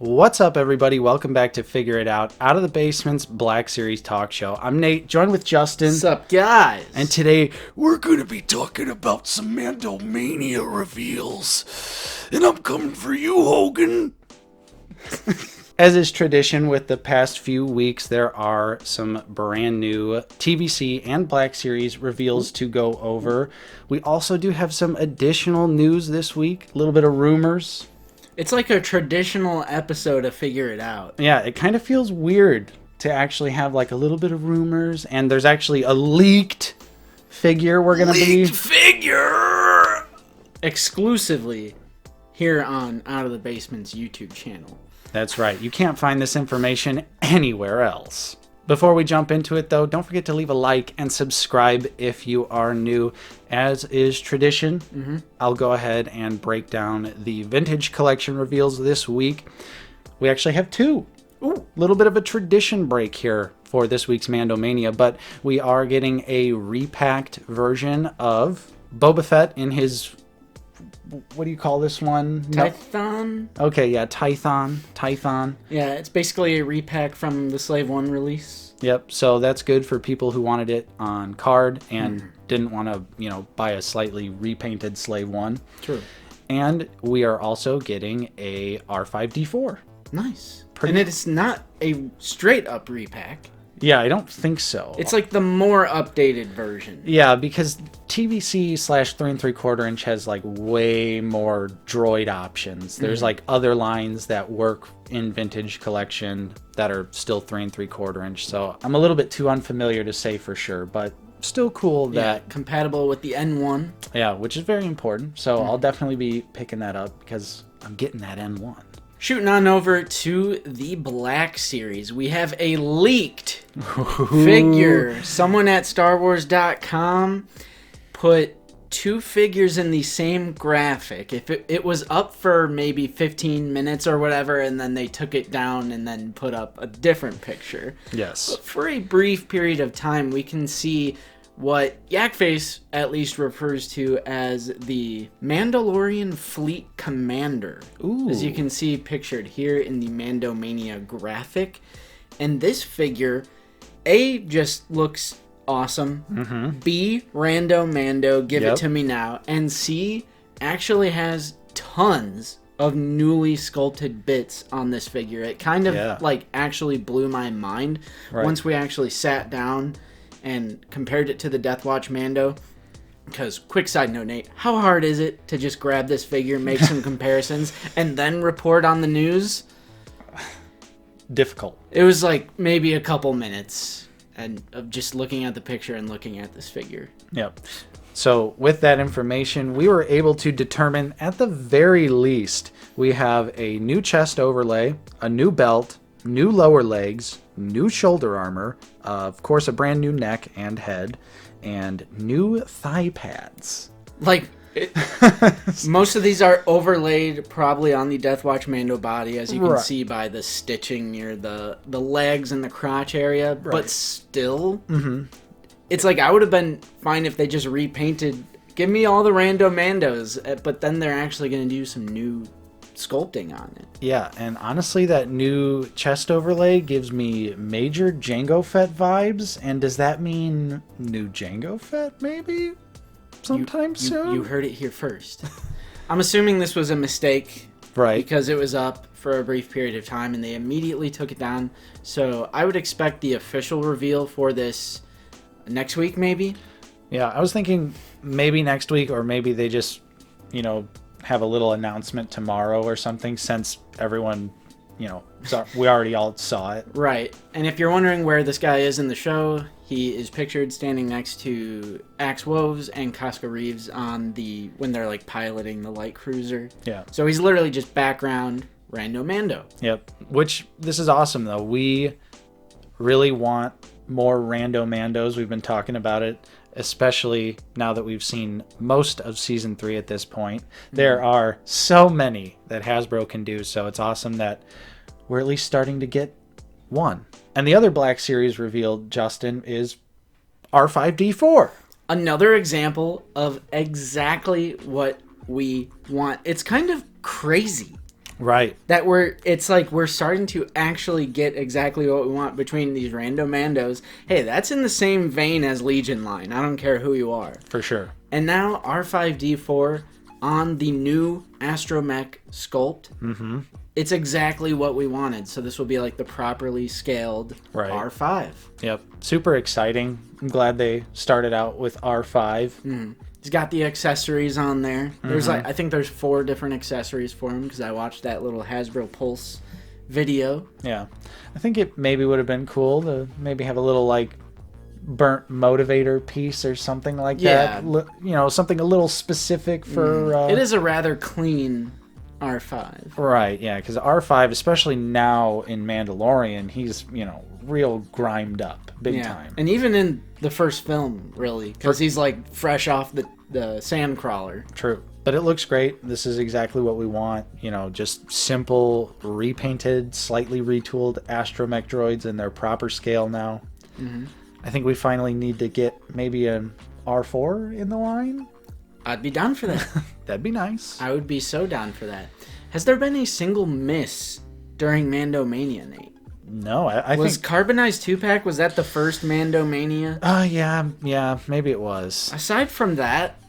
What's up, everybody? Welcome back to Figure It Out of the Basement's Black Series talk show. I'm Nate, joined with Justin. What's up, guys? And today, we're going to be talking about some Mandomania reveals. And I'm coming for you, Hogan. As is tradition with the past few weeks, there are some brand new TVC and Black Series reveals to go over. We also do have some additional news this week, a little bit of rumors. It's like a traditional episode of Figure It Out. Yeah, it kind of feels weird to actually have like a little bit of rumors, and there's actually a leaked figure we're going to be... Leaked figure! Exclusively here on Out of the Basement's YouTube channel. That's right. You can't find this information anywhere else. Before we jump into it, though, don't forget to leave a like and subscribe if you are new. As is tradition, I'll go ahead and break down the vintage collection reveals this week. We actually have two. Ooh, little bit of a tradition break here for this week's Mandomania, but we are getting a repacked version of Boba Fett in his... What do you call this one? Tython? Okay, yeah, Tython. Yeah, it's basically a repack from the Slave 1 release. Yep, so that's good for people who wanted it on card and didn't want to, buy a slightly repainted Slave 1. True. And we are also getting a R5D4. Nice. And it is not a straight up repack. Yeah, I don't think so. It's like the more updated version. Yeah, because TVC / 3 3/4 inch has like way more droid options. There's like other lines that work in vintage collection that are still 3 3/4 inch. So I'm a little bit too unfamiliar to say for sure, but still cool that compatible with the N1. Yeah, which is very important. So I'll definitely be picking that up because I'm getting that N1. Shooting on over to the Black Series, we have a leaked figure. Someone at StarWars.com put two figures in the same graphic. If it was up for maybe 15 minutes or whatever, and then they took it down and then put up a different picture. Yes. But for a brief period of time, we can see what Yakface at least refers to as the Mandalorian Fleet Commander. Ooh. As you can see pictured here in the Mandomania graphic. And this figure, A, just looks awesome. B, rando Mando, give it to me now. And C, actually has tons of newly sculpted bits on this figure. It kind of actually blew my mind once we actually sat down and compared it to the Death Watch Mando. Because, quick side note, Nate, how hard is it to just grab this figure, make some comparisons, and then report on the news? Difficult. It was like maybe a couple minutes and of just looking at the picture and looking at this figure. Yep. So with that information, we were able to determine at the very least we have a new chest overlay, a new belt, new lower legs, new shoulder armor, of course a brand new neck and head, and new thigh pads. Most of these are overlaid probably on the Death Watch Mando body, as you can see by the stitching near the legs and the crotch area, but still, it's like I would have been fine if they just repainted, give me all the rando Mandos, but then they're actually going to do some new sculpting on it. Yeah, and honestly, that new chest overlay gives me major Jango Fett vibes. And does that mean new Jango Fett maybe sometime soon? You heard it here first. I'm assuming this was a mistake, right? Because it was up for a brief period of time and they immediately took it down. So I would expect the official reveal for this next week, maybe. Yeah, I was thinking maybe next week, or maybe they just, have a little announcement tomorrow or something, since everyone, we already all saw it. Right. And if you're wondering where this guy is in the show, he is pictured standing next to Axe Woves and Casca Reeves when they're like piloting the light cruiser. Yeah. So he's literally just background rando Mando. Yep. Which, this is awesome though. We really want more rando Mandos. We've been talking about it, especially now that we've seen most of season 3 at this point. There are so many that Hasbro can do, so it's awesome that we're at least starting to get one. And the other Black Series revealed, Justin, is R5D4. Another example of exactly what we want. It's kind of crazy Right. That it's like we're starting to actually get exactly what we want between these rando mandos. Hey, that's in the same vein as Legion line. I don't care who you are. For sure. And now R5D4 on the new Astromech sculpt. Mm-hmm. It's exactly what we wanted. So this will be like the properly scaled R5. Yep. Super exciting. I'm glad they started out with R5. Mm. He's got the accessories on there. There's I think there's 4 different accessories for him because I watched that little Hasbro Pulse video. Yeah. I think it maybe would have been cool to maybe have a little like burnt motivator piece or something like that. You know, something a little specific for... It is a rather clean R5. Right, yeah, because R5, especially now in Mandalorian, he's, you know, real grimed up, big time. And even in the first film, really, because he's like fresh off the sandcrawler. True. But it looks great. This is exactly what we want. You know, just simple, repainted, slightly retooled astromech droids in their proper scale now. Mm-hmm. I think we finally need to get maybe an R4 in the line. I'd be down for that. That'd be nice. I would be so down for that. Has there been a single miss during Mando Mania, Nate? No, I was think... Carbonized 2-pack, was that the first Mando Mania? Yeah, maybe it was. Aside from that,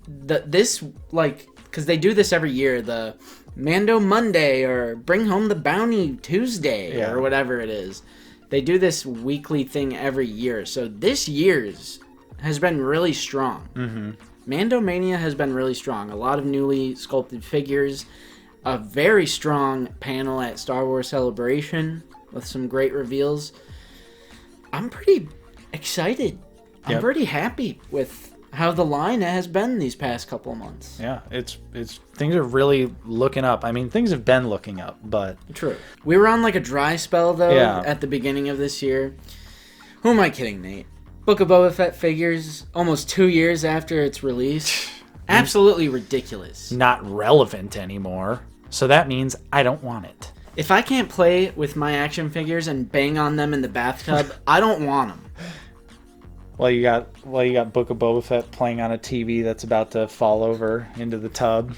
this, like, because they do this every year, the Mando Monday or Bring Home the Bounty Tuesday or whatever it is. They do this weekly thing every year. So this year's has been really strong. Mm-hmm. Mando Mania has been really strong. A lot of newly sculpted figures. A very strong panel at Star Wars Celebration with some great reveals. I'm pretty excited. I'm pretty happy with how the line has been these past couple of months. Yeah, it's things are really looking up. I mean, things have been looking up, but... True. We were on like a dry spell, though, at the beginning of this year. Who am I kidding, Nate? Book of Boba Fett figures almost 2 years after its release. Absolutely ridiculous. Not relevant anymore. So that means I don't want it. If I can't play with my action figures and bang on them in the bathtub, I don't want them. Well, you got Book of Boba Fett playing on a TV that's about to fall over into the tub.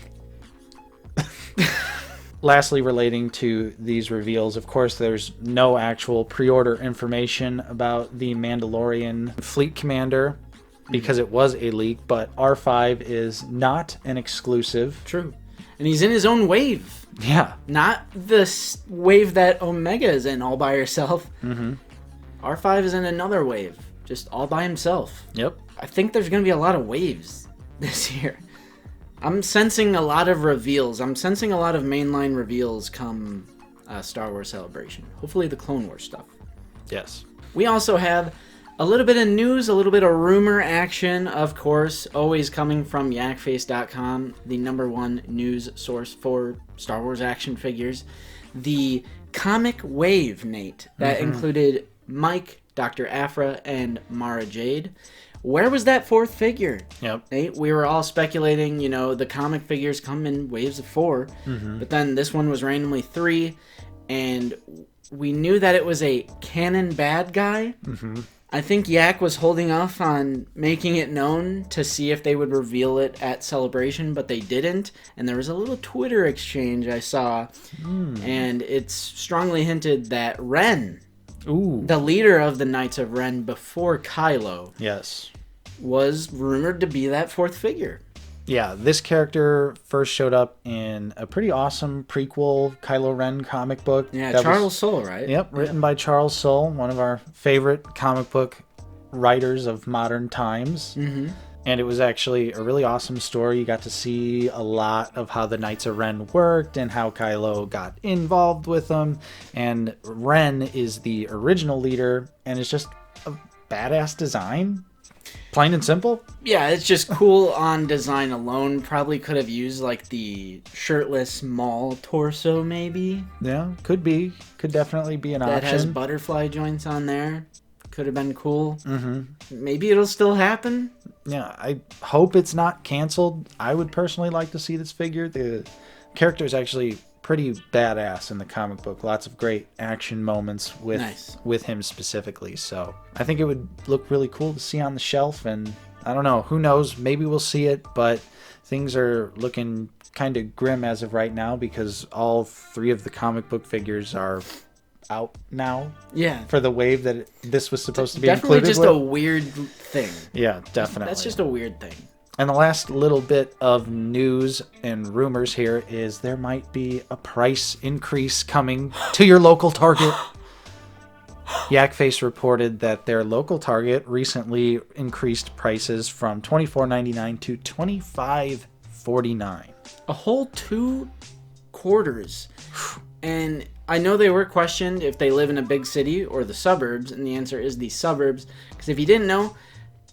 Lastly, relating to these reveals, of course, there's no actual pre-order information about the Mandalorian Fleet Commander because it was a leak, but R5 is not an exclusive. True. And he's in his own wave. Yeah. Not the wave that Omega is in all by herself. Mm-hmm. R5 is in another wave, just all by himself. Yep. I think there's going to be a lot of waves this year. I'm sensing a lot of reveals. I'm sensing a lot of mainline reveals come Star Wars Celebration. Hopefully the Clone Wars stuff. Yes. We also have a little bit of news, a little bit of rumor action, of course, always coming from yakface.com, the #1 news source for Star Wars action figures. The comic wave, Nate, that included Mike, Dr. Aphra, and Mara Jade. Where was that 4th figure? Yep. Nate, we were all speculating, you know, the comic figures come in waves of 4, but then this one was randomly 3, and we knew that it was a canon bad guy. Mm-hmm. I think Yak was holding off on making it known to see if they would reveal it at Celebration, but they didn't. And there was a little Twitter exchange I saw, and it's strongly hinted that Ren, the leader of the Knights of Ren before Kylo, was rumored to be that 4th figure. Yeah, this character first showed up in a pretty awesome prequel Kylo Ren comic book. Yeah, Charles Soule, right? Yep, written by Charles Soule, one of our favorite comic book writers of modern times. Mm-hmm. And it was actually a really awesome story. You got to see a lot of how the Knights of Ren worked and how Kylo got involved with them. And Ren is the original leader, and it's just a badass design. Plain and simple. Yeah, it's just cool on design alone. Probably could have used like the shirtless Maul torso, maybe. Yeah, could be. Could definitely be an option. That has butterfly joints on there. Could have been cool. Mm-hmm. Maybe it'll still happen. Yeah, I hope it's not canceled. I would personally like to see this figure. The character is actually pretty badass in the comic book. Lots of great action moments with him specifically. So I think it would look really cool to see on the shelf, and I don't know. Who knows? Maybe we'll see it, but things are looking kind of grim as of right now because all 3 of the comic book figures are out now. Yeah. For the wave that this was supposed to be definitely included just with. a weird thing. Yeah, definitely. That's just a weird thing. And the last little bit of news and rumors here is there might be a price increase coming to your local Target. Yakface reported that their local Target recently increased prices from $24.99 to $25.49. A whole 2 quarters. And I know they were questioned if they live in a big city or the suburbs, and the answer is the suburbs. Because if you didn't know,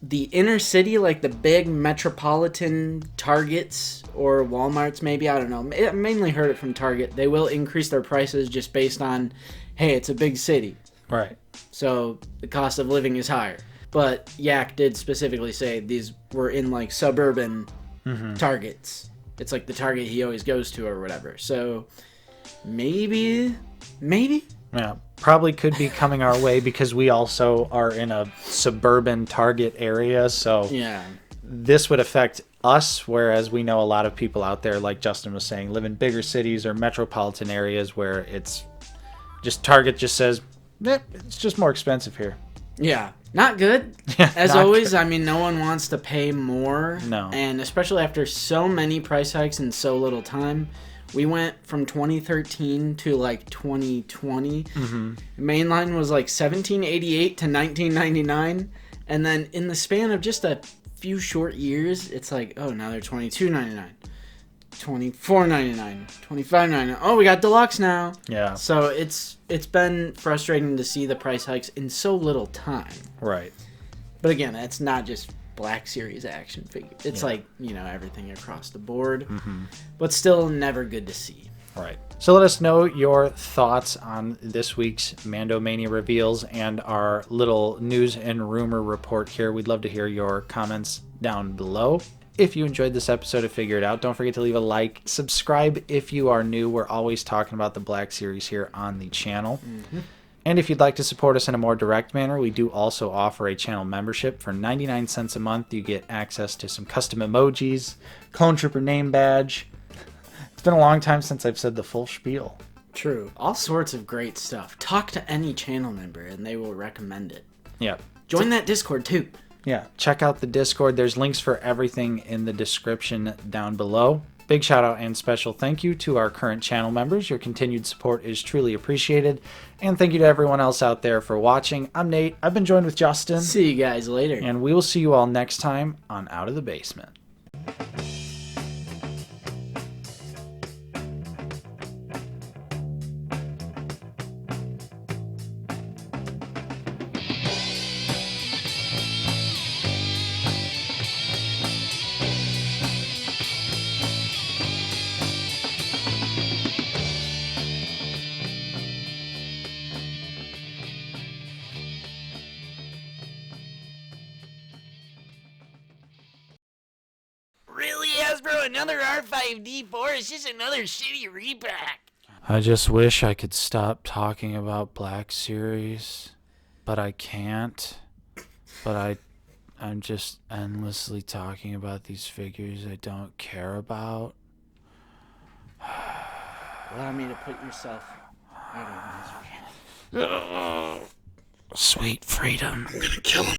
the inner city, like the big metropolitan Targets or Walmarts maybe, I don't know. I mainly heard it from Target. They will increase their prices just based on, hey, it's a big city. Right. So the cost of living is higher. But Yak did specifically say these were in like suburban Targets. It's like the Target he always goes to or whatever. So maybe. Yeah, probably could be coming our way because we also are in a suburban Target area. So Yeah. this would affect us, whereas we know a lot of people out there, like Justin was saying, live in bigger cities or metropolitan areas where it's just Target just says, it's just more expensive here. Yeah. Not good. As always, good. I mean, no one wants to pay more. No. And especially after so many price hikes in so little time. We went from 2013 to like 2020. Mainline was like $17.88 to $19.99. And then in the span of just a few short years, it's like, oh, now they're $22.99. $24.99, $25.99. Oh, we got deluxe now. Yeah. So it's been frustrating to see the price hikes in so little time. Right. But again, it's not just Black Series action figure. It's like, everything across the board. But still never good to see. Right. So let us know your thoughts on this week's Mando Mania reveals and our little news and rumor report here. We'd love to hear your comments down below. If you enjoyed this episode of Figure It Out, don't forget to leave a like. Subscribe if you are new. We're always talking about the Black Series here on the channel. And if you'd like to support us in a more direct manner, we do also offer a channel membership. For 99 cents a month, you get access to some custom emojis, Clone Trooper name badge. It's been a long time since I've said the full spiel. True. All sorts of great stuff. Talk to any channel member and they will recommend it. Yeah. Join that Discord too. Yeah, check out the Discord. There's links for everything in the description down below. Big shout out and special thank you to our current channel members. Your continued support is truly appreciated. And thank you to everyone else out there for watching. I'm Nate. I've been joined with Justin. See you guys later. And we will see you all next time on Out of the Basement. Really, hasbro? Another R5D4? It's just another shitty repack. I just wish I could stop talking about Black Series, but I can't. But I'm just endlessly talking about these figures I don't care about. Allow me to put yourself out of misery. Sweet freedom. I'm gonna kill him.